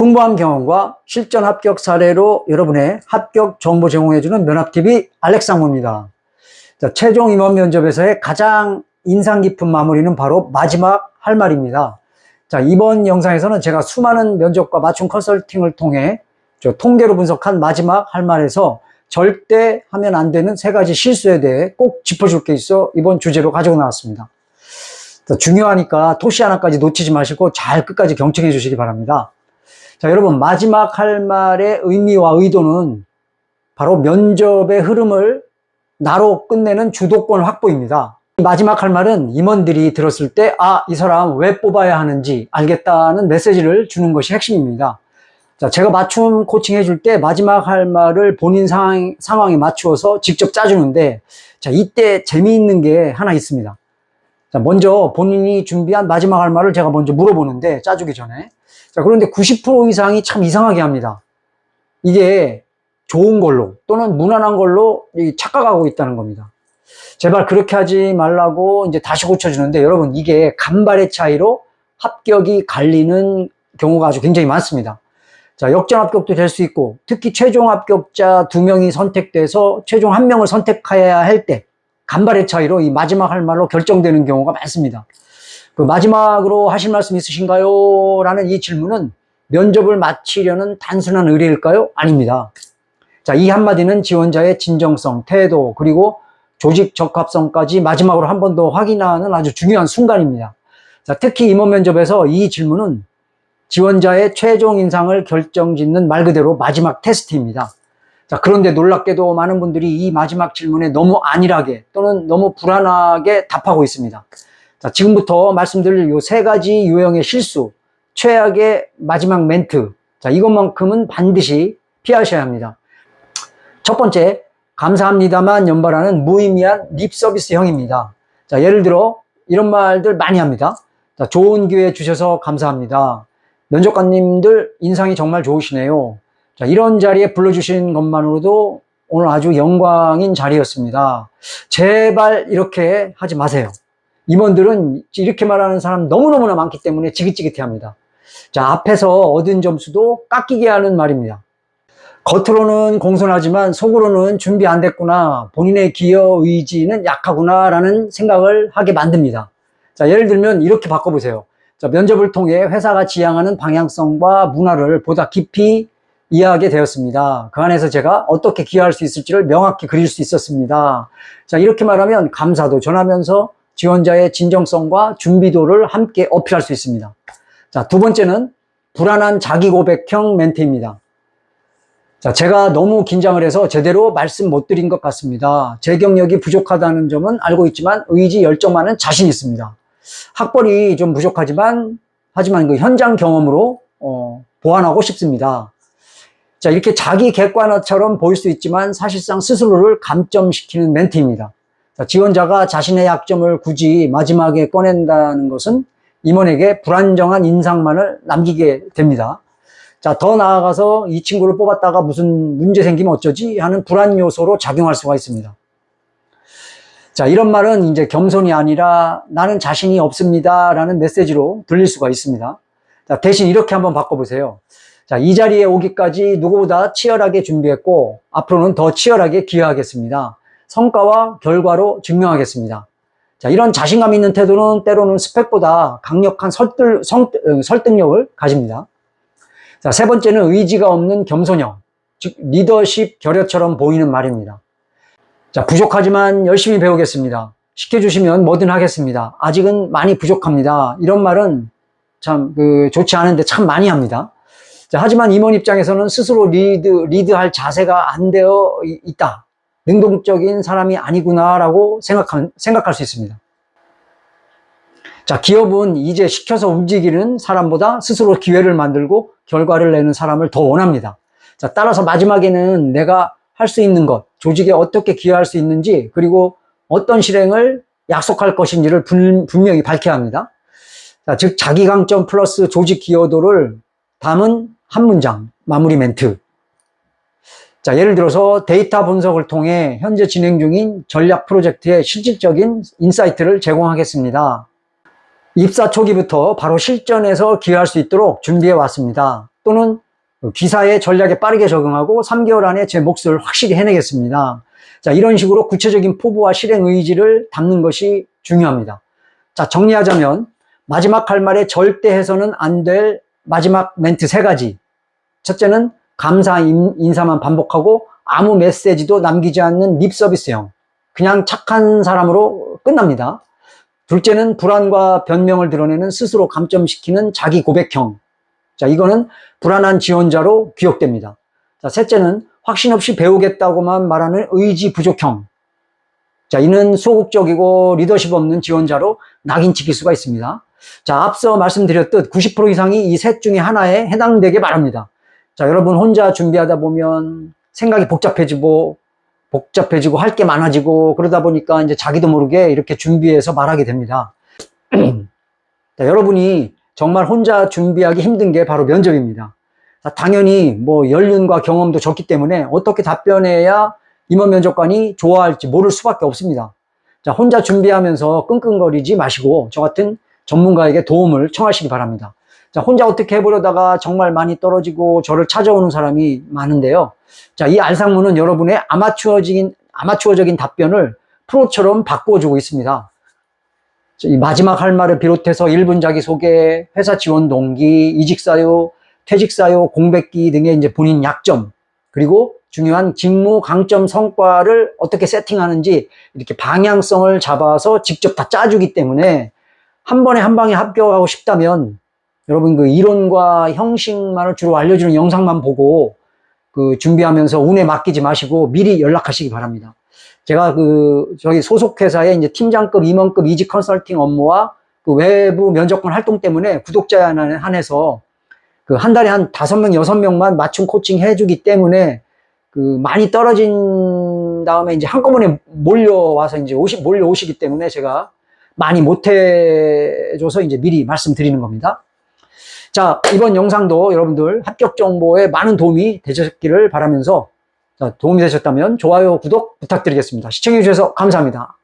풍부한 경험과 실전 합격 사례로 여러분의 합격 정보 제공해주는 면합TV 알렉상무입니다. 자, 최종 임원 면접에서의 가장 인상 깊은 마무리는 바로 마지막 할 말입니다. 자, 이번 영상에서는 제가 수많은 면접과 맞춤 컨설팅을 통해 통계로 분석한 마지막 할 말에서 절대 하면 안 되는 3가지 실수에 대해 꼭 짚어줄 게 있어 이번 주제로 가지고 나왔습니다. 자, 중요하니까 토시 하나까지 놓치지 마시고 잘 끝까지 경청해 주시기 바랍니다. 자, 여러분, 마지막 할 말의 의미와 의도는 바로 면접의 흐름을 나로 끝내는 주도권 확보입니다. 마지막 할 말은 임원들이 들었을 때 이 사람 왜 뽑아야 하는지 알겠다는 메시지를 주는 것이 핵심입니다. 자, 제가 맞춤 코칭 해줄 때 마지막 할 말을 본인 상황에 맞추어서 직접 짜주는데, 자, 이때 재미있는 게 하나 있습니다. 자, 먼저 본인이 준비한 마지막 할 말을 제가 먼저 물어보는데, 짜주기 전에. 자, 그런데 90% 이상이 참 이상하게 합니다. 이게 좋은 걸로 또는 무난한 걸로 착각하고 있다는 겁니다. 제발 그렇게 하지 말라고 이제 다시 고쳐주는데, 여러분, 이게 간발의 차이로 합격이 갈리는 경우가 아주 굉장히 많습니다. 자, 역전 합격도 될 수 있고, 특히 최종 합격자 2명이 선택돼서 최종 1명을 선택해야 할 때 간발의 차이로 이 마지막 할 말로 결정되는 경우가 많습니다. 그 마지막으로 하실 말씀 있으신가요? 라는 이 질문은 면접을 마치려는 단순한 의뢰일까요? 아닙니다. 자, 이 한마디는 지원자의 진정성, 태도, 그리고 조직 적합성까지 마지막으로 한 번 더 확인하는 아주 중요한 순간입니다. 자, 특히 임원 면접에서 이 질문은 지원자의 최종 인상을 결정짓는 말 그대로 마지막 테스트입니다. 자, 그런데 놀랍게도 많은 분들이 이 마지막 질문에 너무 안일하게 또는 너무 불안하게 답하고 있습니다. 자, 지금부터 말씀드릴 요 3가지 유형의 실수, 최악의 마지막 멘트. 자, 이것만큼은 반드시 피하셔야 합니다. 첫 번째, 감사합니다만 연발하는 무의미한 립 서비스형입니다. 자, 예를 들어 이런 말들 많이 합니다. 자, 좋은 기회 주셔서 감사합니다. 면접관님들 인상이 정말 좋으시네요. 자, 이런 자리에 불러주신 것만으로도 오늘 아주 영광인 자리였습니다. 제발 이렇게 하지 마세요. 임원들은 이렇게 말하는 사람 너무너무나 많기 때문에 지긋지긋해 합니다. 자, 앞에서 얻은 점수도 깎이게 하는 말입니다. 겉으로는 공손하지만 속으로는 준비 안 됐구나, 본인의 기여 의지는 약하구나 라는 생각을 하게 만듭니다. 자, 예를 들면 이렇게 바꿔보세요. 자, 면접을 통해 회사가 지향하는 방향성과 문화를 보다 깊이 이해하게 되었습니다. 그 안에서 제가 어떻게 기여할 수 있을지를 명확히 그릴 수 있었습니다. 자, 이렇게 말하면 감사도 전하면서 지원자의 진정성과 준비도를 함께 어필할 수 있습니다. 자, 두 번째는 불안한 자기 고백형 멘트입니다. 자, 제가 너무 긴장을 해서 제대로 말씀 못 드린 것 같습니다. 제 경력이 부족하다는 점은 알고 있지만 의지 열정만은 자신 있습니다. 학벌이 좀 부족하지만 그 현장 경험으로 보완하고 싶습니다. 자, 이렇게 자기 객관화처럼 보일 수 있지만 사실상 스스로를 감점시키는 멘트입니다. 자, 지원자가 자신의 약점을 굳이 마지막에 꺼낸다는 것은 임원에게 불안정한 인상만을 남기게 됩니다. 자, 더 나아가서 이 친구를 뽑았다가 무슨 문제 생기면 어쩌지 하는 불안 요소로 작용할 수가 있습니다. 자, 이런 말은 이제 겸손이 아니라 나는 자신이 없습니다 라는 메시지로 들릴 수가 있습니다. 자, 대신 이렇게 한번 바꿔보세요. 자, 이 자리에 오기까지 누구보다 치열하게 준비했고 앞으로는 더 치열하게 기여하겠습니다. 성과와 결과로 증명하겠습니다. 자, 이런 자신감 있는 태도는 때로는 스펙보다 강력한 설득력을 가집니다. 자, 세 번째는 의지가 없는 겸손형, 즉 리더십 결여처럼 보이는 말입니다. 자, 부족하지만 열심히 배우겠습니다. 시켜주시면 뭐든 하겠습니다. 아직은 많이 부족합니다. 이런 말은 참 좋지 않은데 참 많이 합니다. 자, 하지만 임원 입장에서는 스스로 리드할 자세가 안 되어 있다. 능동적인 사람이 아니구나라고 생각할 수 있습니다. 자, 기업은 이제 시켜서 움직이는 사람보다 스스로 기회를 만들고 결과를 내는 사람을 더 원합니다. 자, 따라서 마지막에는 내가 할 수 있는 것, 조직에 어떻게 기여할 수 있는지, 그리고 어떤 실행을 약속할 것인지를 분명히 밝혀야 합니다. 자, 즉 자기 강점 플러스 조직 기여도를 담은 한 문장, 마무리 멘트. 자, 예를 들어서 데이터 분석을 통해 현재 진행 중인 전략 프로젝트의 실질적인 인사이트를 제공하겠습니다. 입사 초기부터 바로 실전에서 기여할 수 있도록 준비해 왔습니다. 또는 기사의 전략에 빠르게 적응하고 3개월 안에 제 몫을 확실히 해내겠습니다. 자, 이런 식으로 구체적인 포부와 실행 의지를 담는 것이 중요합니다. 자, 정리하자면 마지막 할 말에 절대 해서는 안 될 마지막 멘트 3가지. 첫째는 감사 인사만 반복하고 아무 메시지도 남기지 않는 립 서비스형. 그냥 착한 사람으로 끝납니다. 둘째는 불안과 변명을 드러내는 스스로 감점시키는 자기 고백형. 자, 이거는 불안한 지원자로 기억됩니다. 자, 셋째는 확신 없이 배우겠다고만 말하는 의지 부족형. 자, 이는 소극적이고 리더십 없는 지원자로 낙인 찍힐 수가 있습니다. 자, 앞서 말씀드렸듯 90% 이상이 이 셋 중에 하나에 해당되게 바랍니다. 자, 여러분 혼자 준비하다 보면 생각이 복잡해지고 할 게 많아지고 그러다 보니까 이제 자기도 모르게 이렇게 준비해서 말하게 됩니다. 자, 여러분이 정말 혼자 준비하기 힘든 게 바로 면접입니다. 자, 당연히 뭐 연륜과 경험도 적기 때문에 어떻게 답변해야 임원 면접관이 좋아할지 모를 수밖에 없습니다. 자, 혼자 준비하면서 끙끙거리지 마시고 저 같은 전문가에게 도움을 청하시기 바랍니다. 자, 혼자 어떻게 해보려다가 정말 많이 떨어지고 저를 찾아오는 사람이 많은데요. 자, 이 알상무는 여러분의 아마추어적인 답변을 프로처럼 바꿔주고 있습니다. 이 마지막 할 말을 비롯해서 1분 자기소개, 회사 지원 동기, 이직사유, 퇴직사유, 공백기 등의 이제 본인 약점, 그리고 중요한 직무 강점 성과를 어떻게 세팅하는지 이렇게 방향성을 잡아서 직접 다 짜주기 때문에 한 번에 한 방에 합격하고 싶다면 여러분 그 이론과 형식만을 주로 알려주는 영상만 보고 그 준비하면서 운에 맡기지 마시고 미리 연락하시기 바랍니다. 제가 저희 소속회사의 이제 팀장급, 임원급 이직 컨설팅 업무와 그 외부 면접관 활동 때문에 구독자에 한해서 그 한 달에 한 5명, 6명만 맞춤 코칭 해주기 때문에 그 많이 떨어진 다음에 이제 한꺼번에 몰려와서 이제 몰려오시기 때문에 제가 많이 못해줘서 이제 미리 말씀드리는 겁니다. 자, 이번 영상도 여러분들 합격 정보에 많은 도움이 되셨기를 바라면서, 자, 도움이 되셨다면 좋아요, 구독 부탁드리겠습니다. 시청해주셔서 감사합니다.